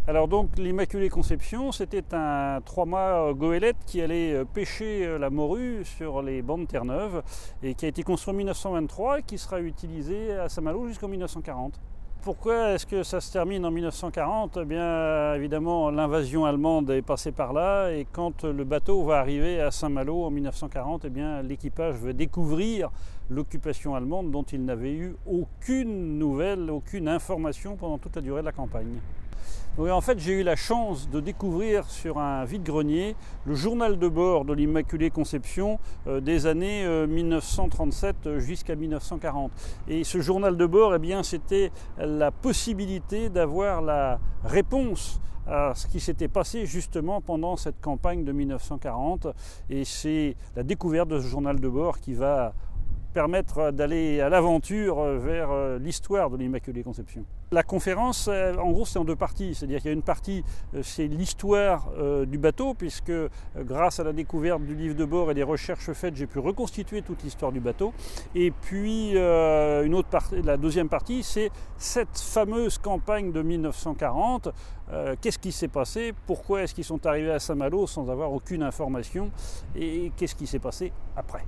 Alors donc l'Immaculée Conception, c'était un 3-mâts goélette qui allait pêcher la morue sur les bancs de Terre-Neuve et qui a été construit en 1923 et qui sera utilisé à Saint-Malo jusqu'en 1940. Pourquoi est-ce que ça se termine en 1940 ? Eh bien, évidemment, l'invasion allemande est passée par là et quand le bateau va arriver à Saint-Malo en 1940, eh bien, l'équipage veut découvrir l'occupation allemande dont il n'avait eu aucune nouvelle, aucune information pendant toute la durée de la campagne. Donc, en fait, j'ai eu la chance de découvrir sur un vide-grenier le journal de bord de l'Immaculée Conception des années 1937 jusqu'à 1940. Et ce journal de bord, eh bien, c'était la possibilité d'avoir la réponse à ce qui s'était passé justement pendant cette campagne de 1940. Et c'est la découverte de ce journal de bord qui va permettre d'aller à l'aventure vers l'histoire de l'Immaculée Conception. La conférence, en gros, c'est en deux parties. C'est-à-dire qu'il y a une partie, c'est l'histoire du bateau, puisque grâce à la découverte du livre de bord et des recherches faites, j'ai pu reconstituer toute l'histoire du bateau. Et puis, une autre partie, la deuxième partie, c'est cette fameuse campagne de 1940. Qu'est-ce qui s'est passé ? Pourquoi est-ce qu'ils sont arrivés à Saint-Malo sans avoir aucune information ? Et qu'est-ce qui s'est passé après ?